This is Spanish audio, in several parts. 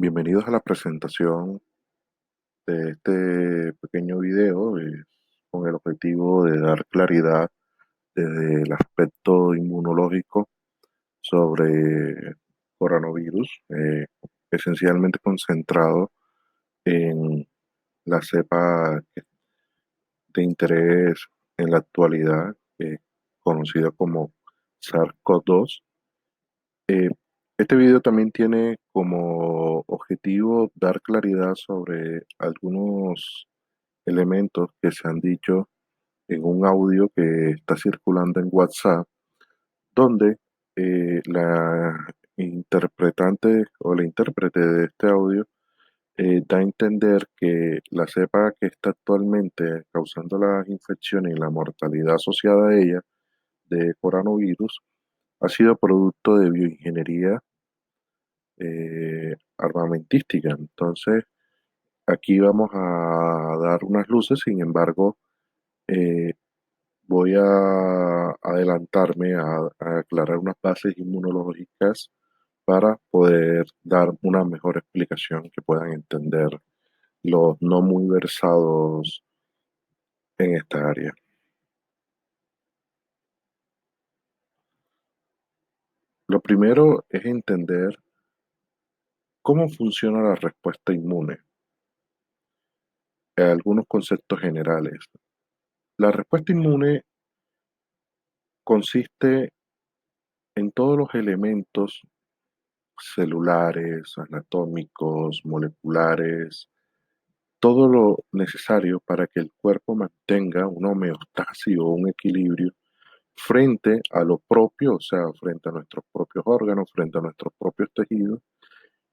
Bienvenidos a la presentación de este pequeño video con el objetivo de dar claridad desde el aspecto inmunológico sobre coronavirus, esencialmente concentrado en la cepa de interés en la actualidad, conocida como SARS-CoV-2. Eh, este video también tiene como objetivo dar claridad sobre algunos elementos que se han dicho en un audio que está circulando en WhatsApp, donde la interpretante o la intérprete de este audio da a entender que la cepa que está actualmente causando las infecciones y la mortalidad asociada a ella de coronavirus ha sido producto de bioingeniería armamentística. Entonces, aquí vamos a dar unas luces, sin embargo, eh, voy a adelantarme a aclarar unas bases inmunológicas para poder dar una mejor explicación que puedan entender los no muy versados en esta área. Lo primero es entender cómo funciona la respuesta inmune. Algunos conceptos generales. La respuesta inmune consiste en todos los elementos celulares, anatómicos, moleculares, todo lo necesario para que el cuerpo mantenga una homeostasis o un equilibrio frente a lo propio, o sea, frente a nuestros propios órganos, frente a nuestros propios tejidos,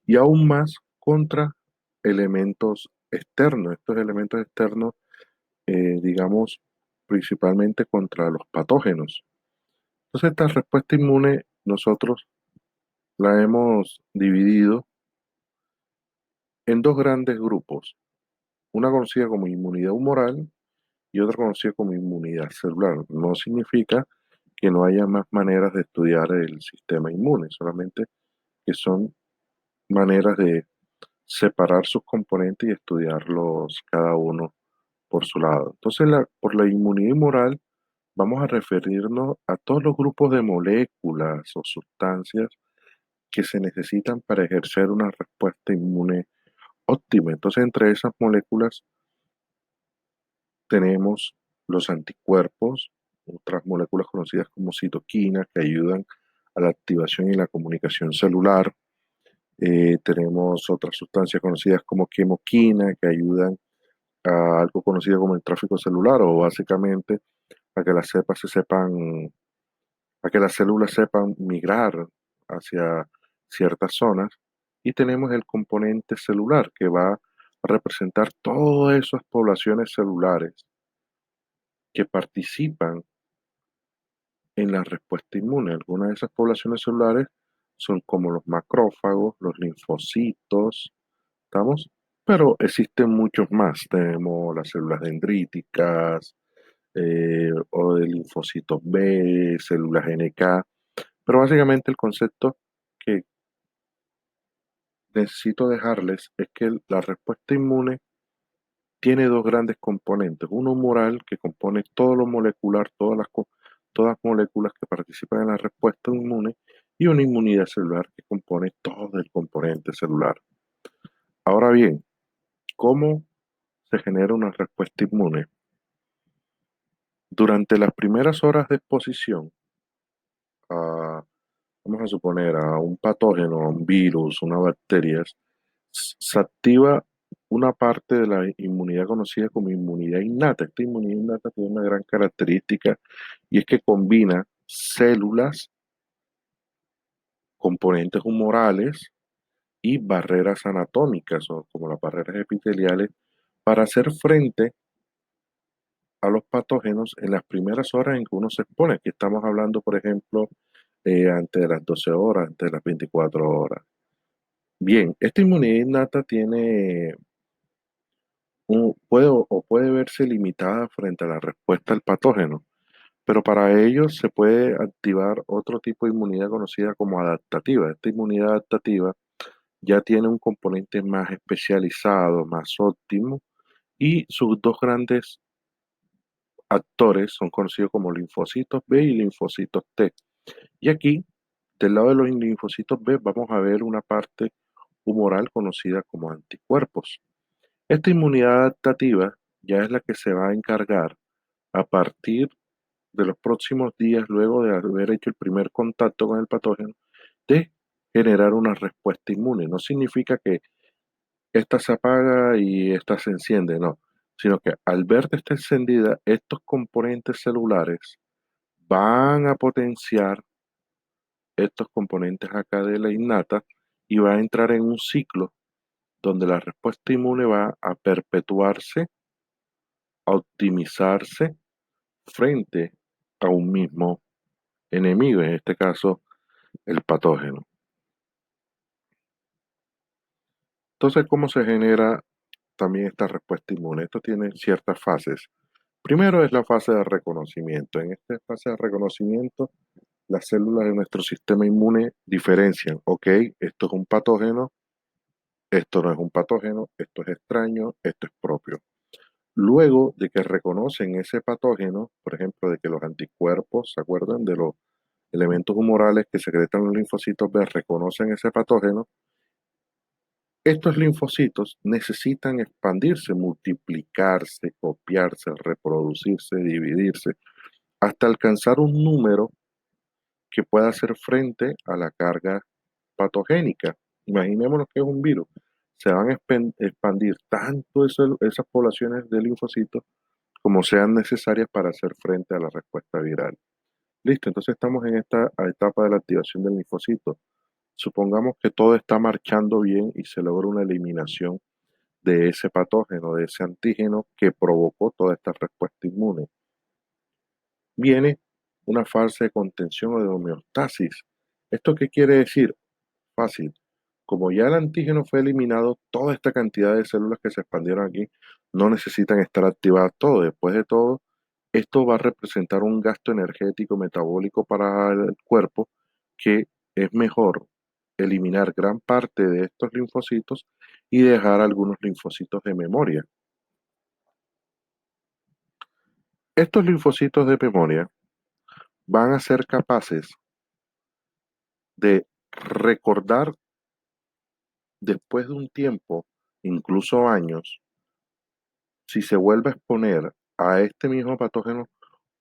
y aún más contra elementos externos. Estos elementos externos, digamos, principalmente contra los patógenos. Entonces, esta respuesta inmune nosotros la hemos dividido en dos grandes grupos, una conocida como inmunidad humoral y otra conocida como inmunidad celular. No significa que no haya más maneras de estudiar el sistema inmune, solamente que son maneras de separar sus componentes y estudiarlos cada uno por su lado. Entonces, por la inmunidad humoral vamos a referirnos a todos los grupos de moléculas o sustancias que se necesitan para ejercer una respuesta inmune óptima. Entonces, entre esas moléculas tenemos los anticuerpos, otras moléculas conocidas como citoquinas que ayudan a la activación y la comunicación celular. Tenemos otras sustancias conocidas como quimoquina que ayudan a algo conocido como el tráfico celular o básicamente a que las cepas se sepan, a que las células sepan migrar hacia ciertas zonas. Y tenemos el componente celular que va a representar todas esas poblaciones celulares que participan en la respuesta inmune. Algunas de esas poblaciones celulares son como los macrófagos, los linfocitos, ¿estamos? Pero existen muchos más. Tenemos las células dendríticas, o de linfocitos B, células NK. Pero básicamente el concepto que necesito dejarles es que la respuesta inmune tiene dos grandes componentes. Uno humoral, que compone todo lo molecular, todas moléculas que participan en la respuesta inmune, y una inmunidad celular que compone todo el componente celular. Ahora bien, ¿cómo se genera una respuesta inmune? Durante las primeras horas de exposición a, vamos a suponer, a un patógeno, a un virus, una bacteria, se activa una parte de la inmunidad conocida como inmunidad innata. Esta inmunidad innata tiene una gran característica y es que combina células, componentes humorales y barreras anatómicas, o como las barreras epiteliales, para hacer frente a los patógenos en las primeras horas en que uno se expone. Aquí estamos hablando, por ejemplo, antes de las 12 horas, antes de las 24 horas. Bien, esta inmunidad innata puede verse limitada frente a la respuesta al patógeno, pero para ello se puede activar otro tipo de inmunidad conocida como adaptativa. Esta inmunidad adaptativa ya tiene un componente más especializado, más óptimo, y sus dos grandes actores son conocidos como linfocitos B y linfocitos T. Y aquí, del lado de los linfocitos B, vamos a ver una parte humoral conocida como anticuerpos. Esta inmunidad adaptativa ya es la que se va a encargar a partir de los próximos días, luego de haber hecho el primer contacto con el patógeno, de generar una respuesta inmune. No significa que esta se apaga y esta se enciende, no, sino que al ver que está encendida, estos componentes celulares van a potenciar estos componentes acá de la innata y va a entrar en un ciclo donde la respuesta inmune va a perpetuarse, a optimizarse frente a un mismo enemigo, en este caso el patógeno. Entonces, ¿cómo se genera también esta respuesta inmune? Esto tiene ciertas fases. Primero es la fase de reconocimiento. En esta fase de reconocimiento, las células de nuestro sistema inmune diferencian, ok, esto es un patógeno, esto no es un patógeno, esto es extraño, esto es propio. Luego de que reconocen ese patógeno, por ejemplo, de que los anticuerpos, ¿se acuerdan de los elementos humorales que secretan los linfocitos B, reconocen ese patógeno? Estos linfocitos necesitan expandirse, multiplicarse, copiarse, reproducirse, dividirse, hasta alcanzar un número que pueda hacer frente a la carga patogénica. Imaginémonos que es un virus. Se van a expandir tanto esas poblaciones de linfocitos como sean necesarias para hacer frente a la respuesta viral. Listo, entonces estamos en esta etapa de la activación del linfocito. Supongamos que todo está marchando bien y se logra una eliminación de ese patógeno, de ese antígeno que provocó toda esta respuesta inmune. Viene una fase de contención o de homeostasis. ¿Esto qué quiere decir? Fácil. Como ya el antígeno fue eliminado, toda esta cantidad de células que se expandieron aquí no necesitan estar activadas todo. Después de todo, esto va a representar un gasto energético metabólico para el cuerpo que es mejor eliminar gran parte de estos linfocitos y dejar algunos linfocitos de memoria. Estos linfocitos de memoria van a ser capaces de recordar después de un tiempo, incluso años, si se vuelve a exponer a este mismo patógeno,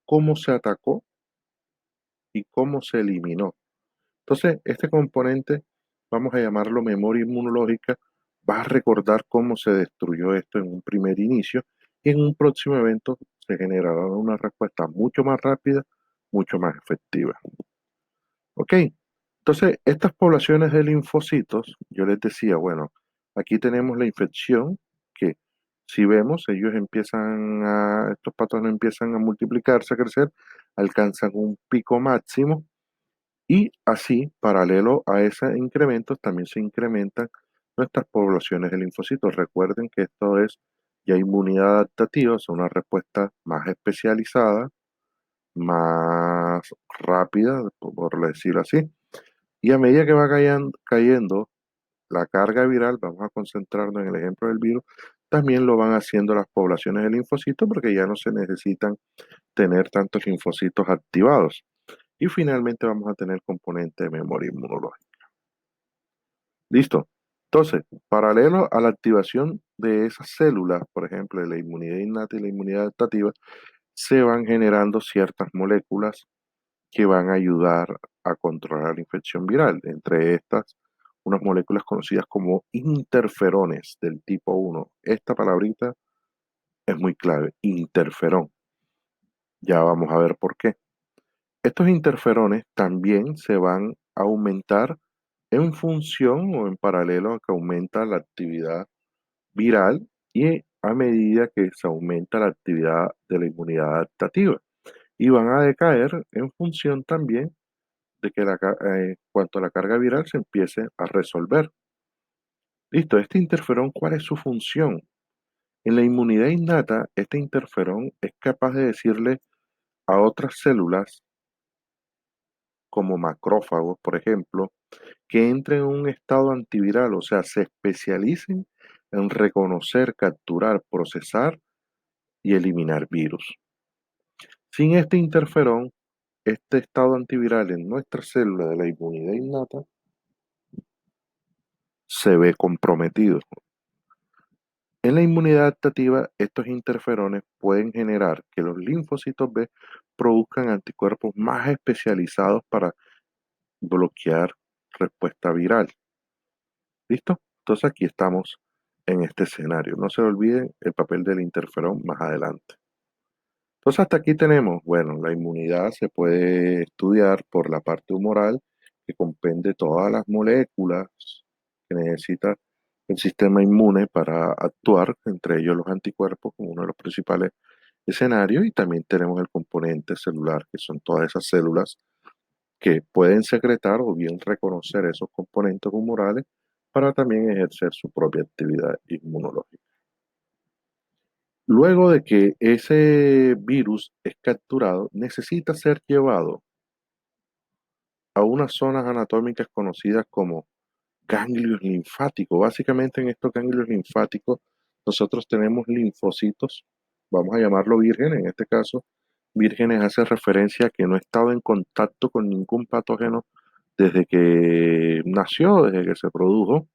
cómo se atacó y cómo se eliminó. Entonces, este componente, vamos a llamarlo memoria inmunológica, va a recordar cómo se destruyó esto en un primer inicio y en un próximo evento se generará una respuesta mucho más rápida, mucho más efectiva. ¿Ok? Entonces, estas poblaciones de linfocitos, yo les decía, bueno, aquí tenemos la infección que si vemos, estos patógenos empiezan a multiplicarse, a crecer, alcanzan un pico máximo y así, paralelo a ese incremento, también se incrementan nuestras poblaciones de linfocitos. Recuerden que esto es ya inmunidad adaptativa, es una respuesta más especializada, más rápida, por decirlo así. Y a medida que va cayendo la carga viral, vamos a concentrarnos en el ejemplo del virus, también lo van haciendo las poblaciones de linfocitos porque ya no se necesitan tener tantos linfocitos activados. Y finalmente vamos a tener componente de memoria inmunológica. Listo. Entonces, paralelo a la activación de esas células, por ejemplo, de la inmunidad innata y la inmunidad adaptativa, se van generando ciertas moléculas que van a ayudar a controlar la infección viral. Entre estas, unas moléculas conocidas como interferones del tipo 1. Esta palabrita es muy clave, interferón. Ya vamos a ver por qué. Estos interferones también se van a aumentar en función o en paralelo a que aumenta la actividad viral y a medida que se aumenta la actividad de la inmunidad adaptativa. Y van a decaer en función también de que cuanto a la carga viral se empiece a resolver. Listo, este interferón, ¿cuál es su función? En la inmunidad innata, este interferón es capaz de decirle a otras células como macrófagos, por ejemplo, que entren en un estado antiviral, o sea, se especialicen en reconocer, capturar, procesar y eliminar virus. Sin este interferón, este estado antiviral en nuestra célula de la inmunidad innata se ve comprometido. En la inmunidad adaptativa, estos interferones pueden generar que los linfocitos B produzcan anticuerpos más especializados para bloquear respuesta viral. ¿Listo? Entonces aquí estamos en este escenario. No se olviden el papel del interferón más adelante. Entonces hasta aquí tenemos, bueno, la inmunidad se puede estudiar por la parte humoral que comprende todas las moléculas que necesita el sistema inmune para actuar, entre ellos los anticuerpos como uno de los principales escenarios, y también tenemos el componente celular, que son todas esas células que pueden secretar o bien reconocer esos componentes humorales para también ejercer su propia actividad inmunológica. Luego de que ese virus es capturado, necesita ser llevado a unas zonas anatómicas conocidas como ganglios linfáticos. Básicamente en estos ganglios linfáticos nosotros tenemos linfocitos, vamos a llamarlo vírgenes, en este caso, vírgenes hace referencia a que no ha estado en contacto con ningún patógeno desde que nació, desde que se produjo.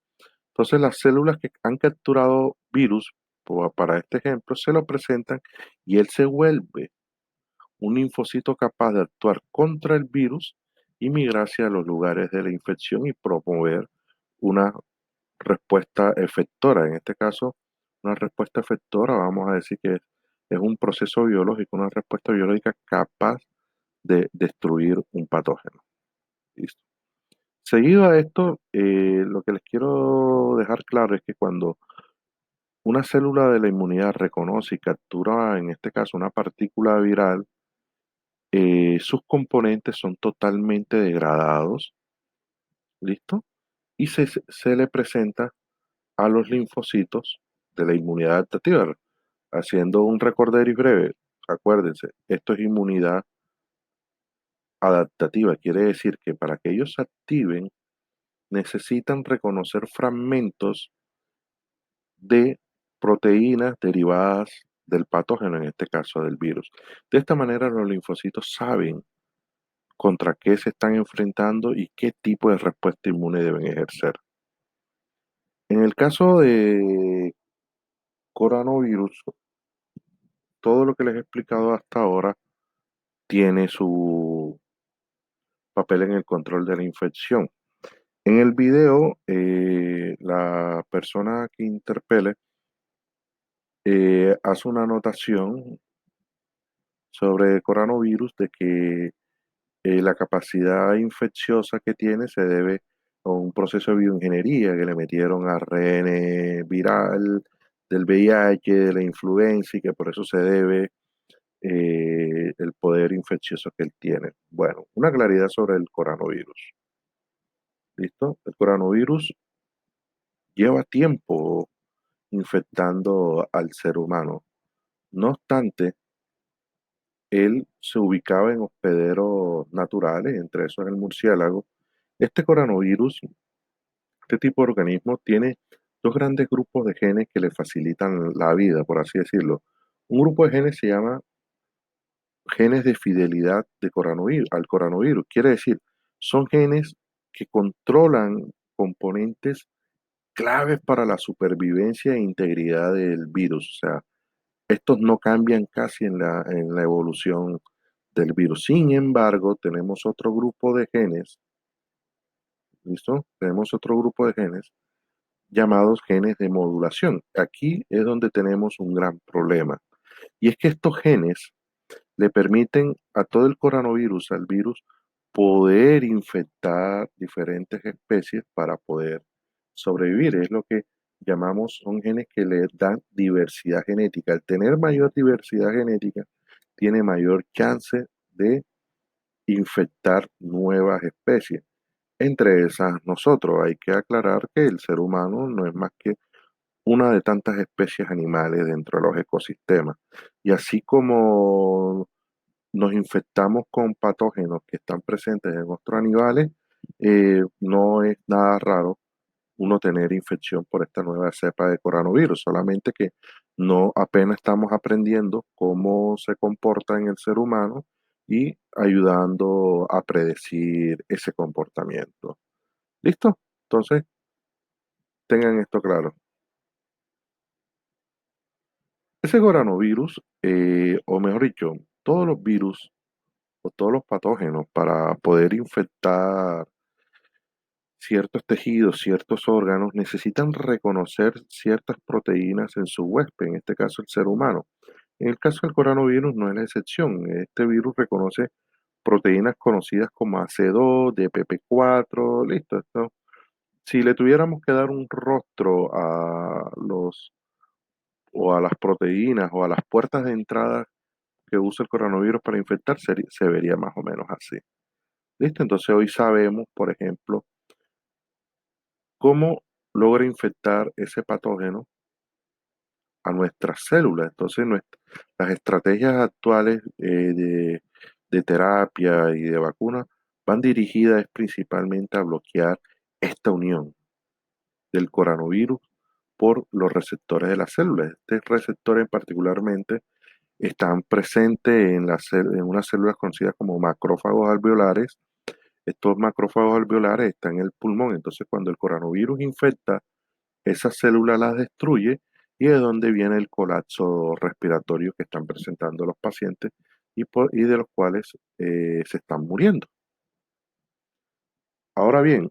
Entonces las células que han capturado virus, para este ejemplo, se lo presentan y él se vuelve un linfocito capaz de actuar contra el virus y migrar hacia los lugares de la infección y promover una respuesta efectora. En este caso, una respuesta efectora, vamos a decir que es un proceso biológico, una respuesta biológica capaz de destruir un patógeno. ¿Listo? Seguido a esto, lo que les quiero dejar claro es que cuando una célula de la inmunidad reconoce y captura, en este caso, una partícula viral, sus componentes son totalmente degradados, ¿listo? Y se le presenta a los linfocitos de la inmunidad adaptativa. Haciendo un recorderis breve, acuérdense, esto es inmunidad adaptativa, quiere decir que para que ellos se activen necesitan reconocer fragmentos de proteínas derivadas del patógeno, en este caso del virus. De esta manera los linfocitos saben contra qué se están enfrentando y qué tipo de respuesta inmune deben ejercer. En el caso de coronavirus, todo lo que les he explicado hasta ahora tiene su papel en el control de la infección. En el video, la persona que interpele hace una anotación sobre el coronavirus de que la capacidad infecciosa que tiene se debe a un proceso de bioingeniería que le metieron ARN viral del VIH, de la influenza y que por eso se debe el poder infeccioso que él tiene. Bueno, una claridad sobre el coronavirus. ¿Listo? El coronavirus lleva tiempo infectando al ser humano. No obstante, él se ubicaba en hospederos naturales, entre esos el murciélago. Este coronavirus, este tipo de organismo, tiene dos grandes grupos de genes que le facilitan la vida, por así decirlo. Un grupo de genes se llama genes de fidelidad al coronavirus. Quiere decir, son genes que controlan componentes claves para la supervivencia e integridad del virus. O sea, estos no cambian casi en la evolución del virus. Sin embargo, tenemos otro grupo de genes, ¿listo? Tenemos otro grupo de genes llamados genes de modulación. Aquí es donde tenemos un gran problema. Y es que estos genes le permiten a todo el coronavirus, al virus, poder infectar diferentes especies para poder sobrevivir. Es lo que llamamos, son genes que le dan diversidad genética. Al tener mayor diversidad genética, tiene mayor chance de infectar nuevas especies. Entre esas, nosotros hay que aclarar que el ser humano no es más que una de tantas especies animales dentro de los ecosistemas. Y así como nos infectamos con patógenos que están presentes en otros animales, no es nada raro uno tener infección por esta nueva cepa de coronavirus, solamente que no apenas estamos aprendiendo cómo se comporta en el ser humano y ayudando a predecir ese comportamiento. ¿Listo? Entonces, tengan esto claro. Ese coronavirus, o mejor dicho, todos los virus o todos los patógenos para poder infectar ciertos tejidos, ciertos órganos, necesitan reconocer ciertas proteínas en su huésped, en este caso el ser humano. En el caso del coronavirus no es la excepción. Este virus reconoce proteínas conocidas como AC2, DPP4, listo. Si le tuviéramos que dar un rostro a los o a las proteínas o a las puertas de entrada que usa el coronavirus para infectar, se vería más o menos así. ¿Listo? Entonces hoy sabemos, por ejemplo, cómo logra infectar ese patógeno a nuestras células. Entonces, las estrategias actuales de terapia y de vacuna van dirigidas principalmente a bloquear esta unión del coronavirus por los receptores de las células. Este receptores particularmente están presentes en unas células conocidas como macrófagos alveolares. Estos macrófagos alveolares están en el pulmón, entonces cuando el coronavirus infecta, esas células las destruye y de donde viene el colapso respiratorio que están presentando los pacientes y de los cuales se están muriendo. Ahora bien,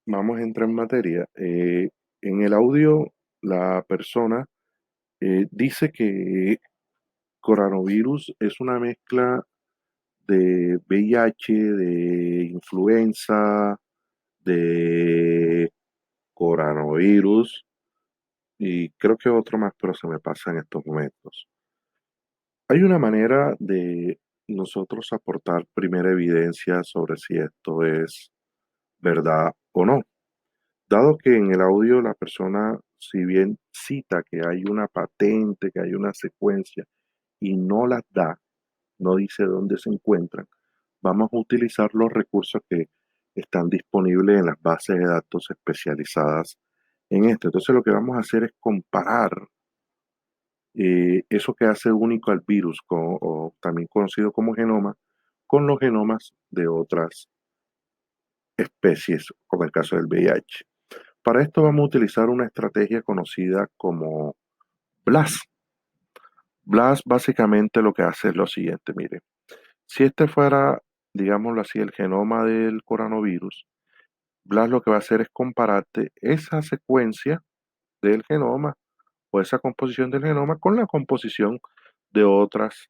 vamos a entrar en materia. En el audio, la persona dice que coronavirus es una mezcla de VIH, de influenza, de coronavirus y creo que otro más, pero se me pasa en estos momentos. Hay una manera de nosotros aportar primera evidencia sobre si esto es verdad o no. Dado que en el audio la persona, si bien cita que hay una patente, que hay una secuencia y no las da, no dice dónde se encuentran, vamos a utilizar los recursos que están disponibles en las bases de datos especializadas en esto. Entonces lo que vamos a hacer es comparar eso que hace único al virus, o también conocido como genoma, con los genomas de otras especies, como el caso del VIH. Para esto vamos a utilizar una estrategia conocida como BLAST. BLAST básicamente lo que hace es lo siguiente, mire, si este fuera, digámoslo así, el genoma del coronavirus, BLAST lo que va a hacer es compararte esa secuencia del genoma o esa composición del genoma con la composición de otras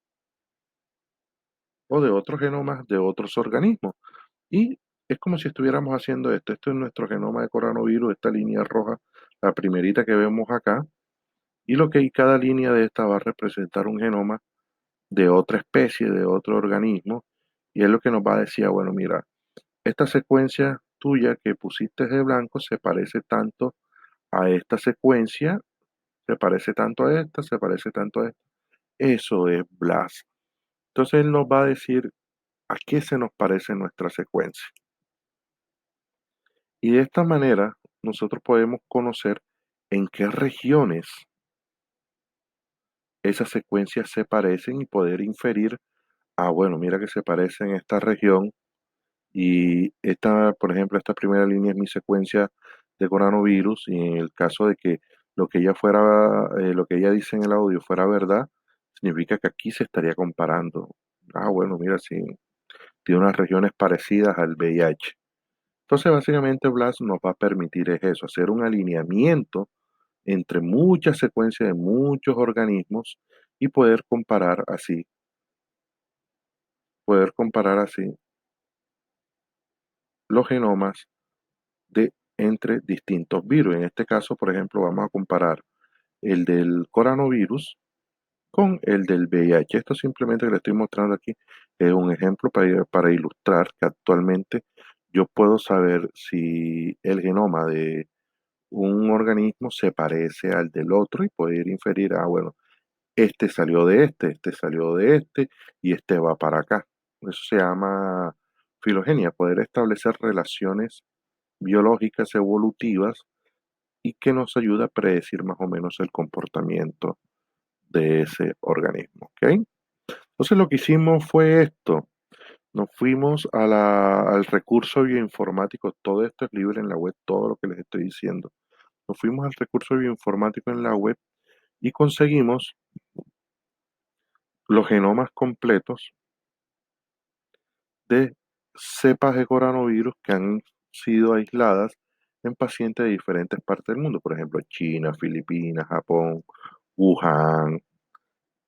o de otros genomas de otros organismos. Y es como si estuviéramos haciendo esto. Esto es nuestro genoma de coronavirus, esta línea roja, la primerita que vemos acá. Y lo que hay, cada línea de esta va a representar un genoma de otra especie, de otro organismo. Y es lo que nos va a decir, bueno, mira, esta secuencia tuya que pusiste de blanco se parece tanto a esta secuencia, se parece tanto a esta, se parece tanto a esta. Eso es BLAST. Entonces él nos va a decir a qué se nos parece nuestra secuencia. Y de esta manera nosotros podemos conocer en qué regiones esas secuencias se parecen y poder inferir, ah, bueno, mira que se parece en esta región y esta, por ejemplo, esta primera línea es mi secuencia de coronavirus y en el caso de que lo que ella dice en el audio fuera verdad, significa que aquí se estaría comparando. Ah, bueno, mira, sí, tiene unas regiones parecidas al VIH. Entonces, básicamente, Blast nos va a permitir es eso, hacer un alineamiento entre muchas secuencias de muchos organismos y poder comparar así los genomas de entre distintos virus. En este caso, por ejemplo, vamos a comparar el del coronavirus con el del VIH. Esto simplemente que le estoy mostrando aquí es un ejemplo para ilustrar que actualmente yo puedo saber si el genoma de un organismo se parece al del otro y poder inferir, ah, bueno, este salió de este salió de este y este va para acá. Eso se llama filogenia, poder establecer relaciones biológicas evolutivas y que nos ayuda a predecir más o menos el comportamiento de ese organismo, ¿ok? Entonces lo que hicimos fue esto, nos fuimos al recurso bioinformático, todo esto es libre en la web, todo lo que les estoy diciendo. Nos fuimos al recurso bioinformático en la web y conseguimos los genomas completos de cepas de coronavirus que han sido aisladas en pacientes de diferentes partes del mundo, por ejemplo, China, Filipinas, Japón, Wuhan.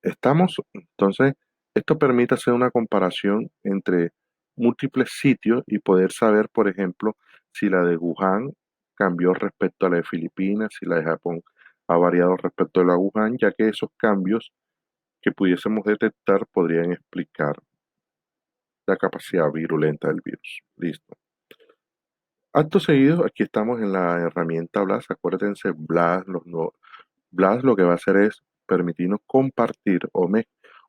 Entonces, esto permite hacer una comparación entre múltiples sitios y poder saber, por ejemplo, si la de Wuhan cambió respecto a la de Filipinas, si la de Japón ha variado respecto a la de Wuhan, ya que esos cambios que pudiésemos detectar podrían explicar la capacidad virulenta del virus. Listo. Acto seguido, aquí estamos en la herramienta BLAST. Acuérdense, BLAST, BLAST lo que va a hacer es permitirnos compartir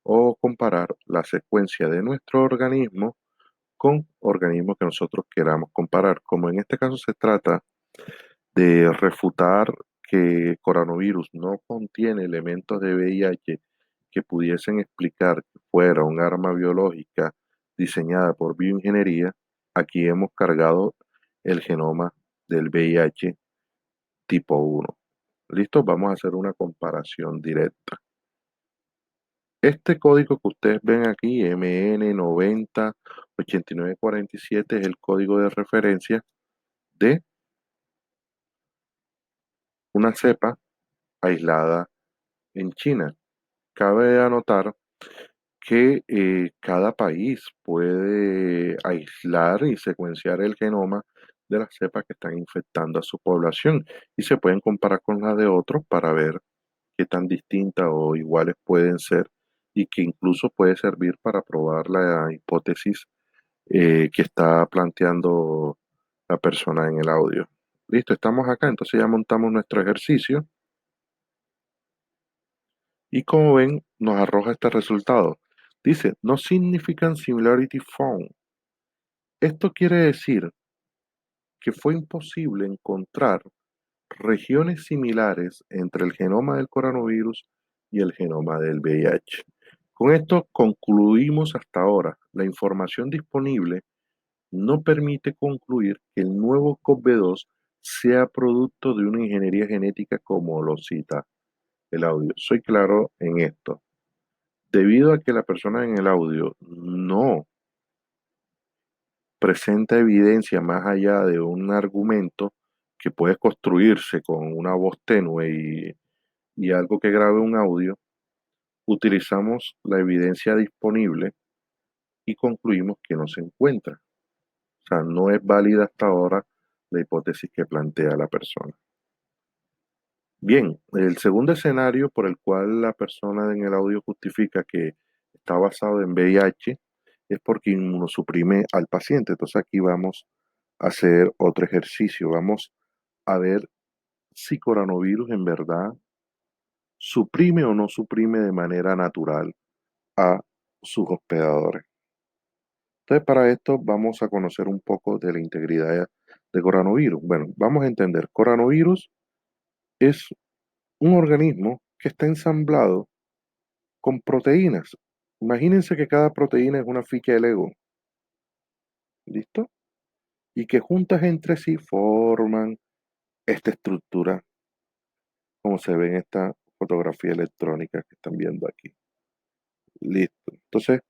o comparar la secuencia de nuestro organismo con organismos que nosotros queramos comparar. Como en este caso se trata de refutar que coronavirus no contiene elementos de VIH que pudiesen explicar que fuera un arma biológica diseñada por bioingeniería, aquí hemos cargado el genoma del VIH tipo 1. ¿Listo? Vamos a hacer una comparación directa. Este código que ustedes ven aquí, MN908947, es el código de referencia de una cepa aislada en China. Cabe anotar que cada país puede aislar y secuenciar el genoma de las cepas que están infectando a su población y se pueden comparar con las de otros para ver qué tan distintas o iguales pueden ser y que incluso puede servir para probar la hipótesis que está planteando la persona en el audio. Listo, estamos acá, entonces ya montamos nuestro ejercicio y como ven nos arroja este resultado. Dice, no significant similarity found. Esto quiere decir que fue imposible encontrar regiones similares entre el genoma del coronavirus y el genoma del VIH. Con esto concluimos hasta ahora. La información disponible no permite concluir que el nuevo COV-2 sea producto de una ingeniería genética como lo cita el audio. Soy claro en esto. Debido a que la persona en el audio no presenta evidencia más allá de un argumento que puede construirse con una voz tenue y algo que grabe un audio, utilizamos la evidencia disponible y concluimos que no se encuentra. O sea, no es válida hasta ahora la hipótesis que plantea la persona. Bien, el segundo escenario por el cual la persona en el audio justifica que está basado en VIH es porque inmunosuprime al paciente. Entonces aquí vamos a hacer otro ejercicio. Vamos a ver si coronavirus en verdad suprime o no suprime de manera natural a sus hospedadores. Entonces, para esto vamos a conocer un poco de la integridad de coronavirus. Bueno, vamos a entender, coronavirus es un organismo que está ensamblado con proteínas. Imagínense que cada proteína es una ficha de Lego, ¿listo? Y que juntas entre sí forman esta estructura, como se ve en esta fotografía electrónica que están viendo aquí. Listo. Entonces,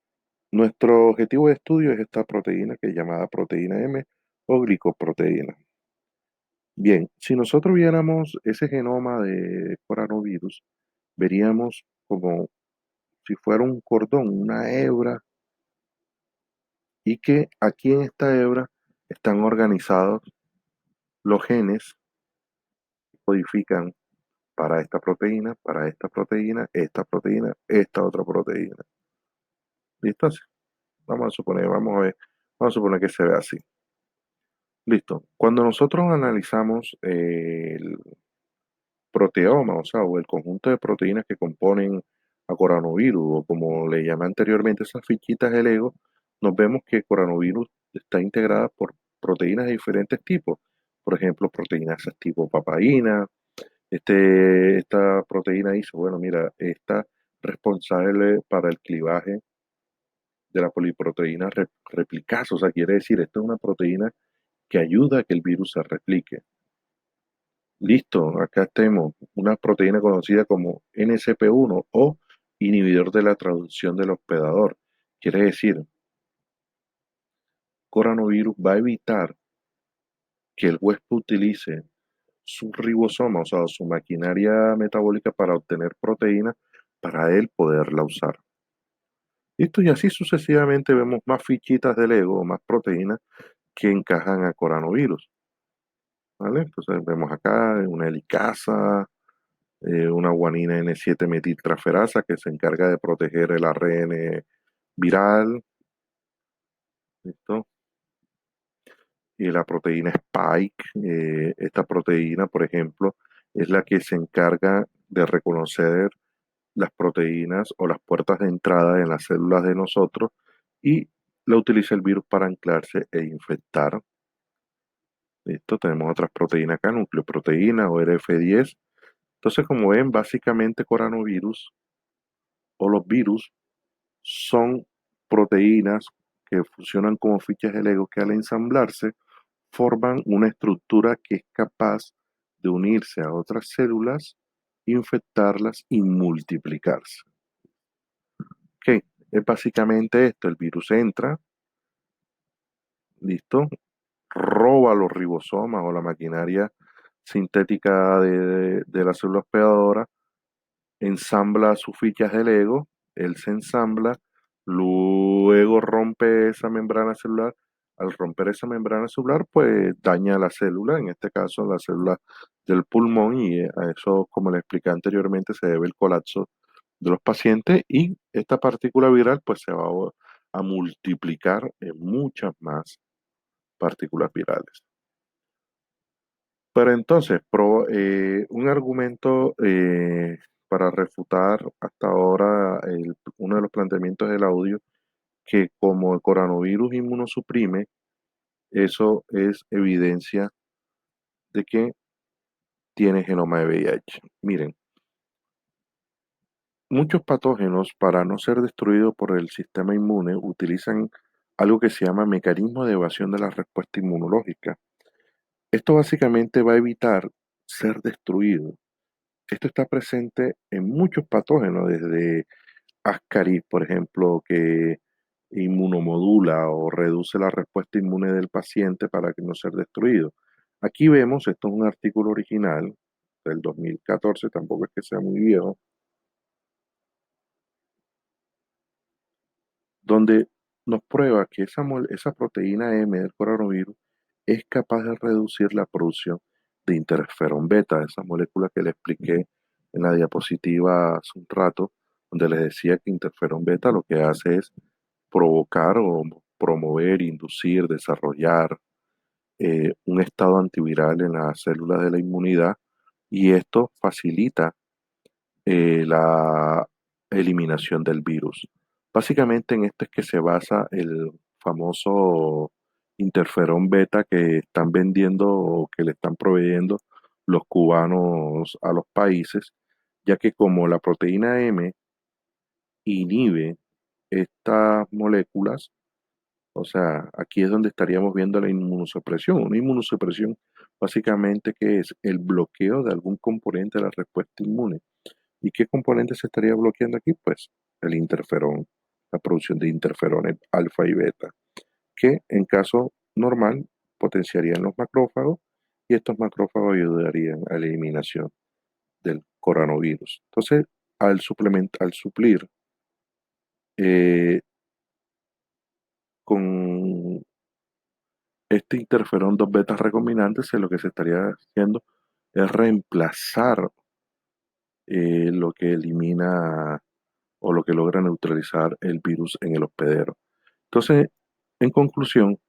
nuestro objetivo de estudio es esta proteína que es llamada proteína M o glicoproteína. Bien, si nosotros viéramos ese genoma de coronavirus, veríamos como si fuera un cordón, una hebra, y que aquí en esta hebra están organizados los genes que codifican para esta proteína, para esta proteína, esta proteína, esta otra proteína. ¿Listo? Vamos a suponer, vamos a ver, vamos a suponer que se ve así. Listo. Cuando nosotros analizamos el proteoma, o sea, o el conjunto de proteínas que componen a coronavirus, o como le llaman anteriormente esas fichitas de Lego, nos vemos que coronavirus está integrada por proteínas de diferentes tipos. Por ejemplo, proteínas tipo papaína. Esta proteína dice, bueno, mira, está responsable para el clivaje de la poliproteína replicasa. O sea, quiere decir, esta es una proteína que ayuda a que el virus se replique. Listo, acá tenemos una proteína conocida como NCP1 o inhibidor de la traducción del hospedador. Quiere decir, coronavirus va a evitar que el huésped utilice su ribosoma, o sea, su maquinaria metabólica para obtener proteína para él poderla usar. Listo, y así sucesivamente vemos más fichitas de Lego, más proteínas que encajan a coronavirus. ¿Vale? Entonces vemos acá una helicasa, una guanina N7-metiltraferasa que se encarga de proteger el ARN viral, ¿listo? Y la proteína Spike, esta proteína, por ejemplo, es la que se encarga de reconocer las proteínas o las puertas de entrada en las células de nosotros y la utiliza el virus para anclarse e infectar. ¿Listo? Tenemos otras proteínas acá, nucleoproteína o RF10. Entonces, como ven, básicamente coronavirus o los virus son proteínas que funcionan como fichas de Lego que al ensamblarse forman una estructura que es capaz de unirse a otras células, infectarlas y multiplicarse. ¿Qué? Es básicamente esto, el virus entra, listo, roba los ribosomas o la maquinaria sintética de la célula hospedadora, ensambla sus fichas de Lego, él se ensambla, luego rompe esa membrana celular. Al romper esa membrana celular, pues daña la célula, en este caso la célula del pulmón, y a eso, como le expliqué anteriormente, se debe el colapso de los pacientes y esta partícula viral pues se va a multiplicar en muchas más partículas virales. Pero entonces, un argumento para refutar hasta ahora uno de los planteamientos del audio, que como el coronavirus inmunosuprime, eso es evidencia de que tiene genoma de VIH. Miren, muchos patógenos, para no ser destruidos por el sistema inmune, utilizan algo que se llama mecanismo de evasión de la respuesta inmunológica. Esto básicamente va a evitar ser destruido. Esto está presente en muchos patógenos, desde Ascaris, por ejemplo, que inmunomodula o reduce la respuesta inmune del paciente para que no ser destruido. Aquí vemos, esto es un artículo original del 2014, tampoco es que sea muy viejo, donde nos prueba que esa proteína M del coronavirus es capaz de reducir la producción de interferón beta, esa molécula que le expliqué en la diapositiva hace un rato, donde les decía que interferón beta lo que hace es provocar o promover, inducir, desarrollar un estado antiviral en las células de la inmunidad, y esto facilita la eliminación del virus. Básicamente en esto es que se basa el famoso interferón beta que están vendiendo o que le están proveyendo los cubanos a los países, ya que como la proteína M inhibe estas moléculas, o sea, aquí es donde estaríamos viendo la inmunosupresión. Una inmunosupresión básicamente que es el bloqueo de algún componente de la respuesta inmune. ¿Y qué componente se estaría bloqueando aquí? Pues el interferón, la producción de interferones alfa y beta, que en caso normal potenciarían los macrófagos y estos macrófagos ayudarían a la eliminación del coronavirus. Entonces, al suplir eh, con este interferón 2 beta recombinante, lo que se estaría haciendo es reemplazar lo que elimina o lo que logra neutralizar el virus en el hospedero. Entonces, en conclusión,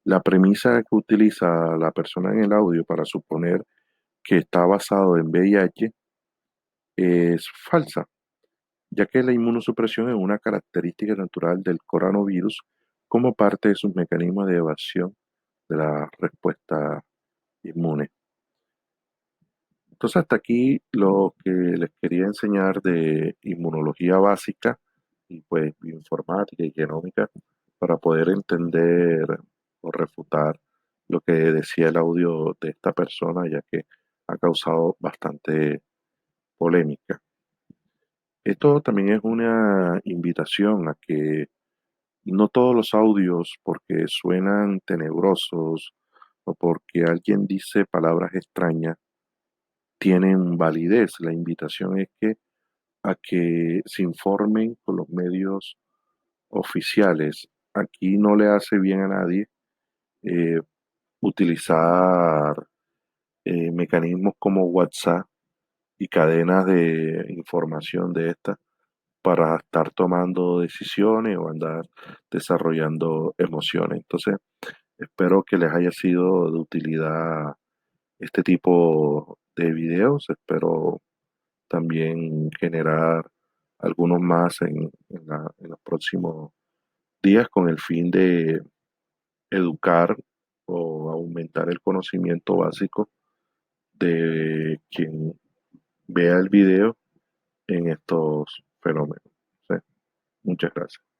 la premisa que utiliza la persona en el audio para suponer que está basado en VIH es falsa, ya que la inmunosupresión es una característica natural del coronavirus como parte de sus mecanismos de evasión de la respuesta inmune. Entonces, hasta aquí lo que les quería enseñar de inmunología básica y pues bioinformática y genómica para poder entender o refutar lo que decía el audio de esta persona, ya que ha causado bastante polémica. Esto también es una invitación a que no todos los audios, porque suenan tenebrosos o porque alguien dice palabras extrañas, tienen validez. La invitación es que a que se informen con los medios oficiales. Aquí no le hace bien a nadie eh, utilizar mecanismos como WhatsApp y cadenas de información de estas para estar tomando decisiones o andar desarrollando emociones. Entonces, espero que les haya sido de utilidad este tipo de videos. Espero también generar algunos más en los próximos días con el fin de educar o aumentar el conocimiento básico de quien vea el video en estos fenómenos. Sí, muchas gracias.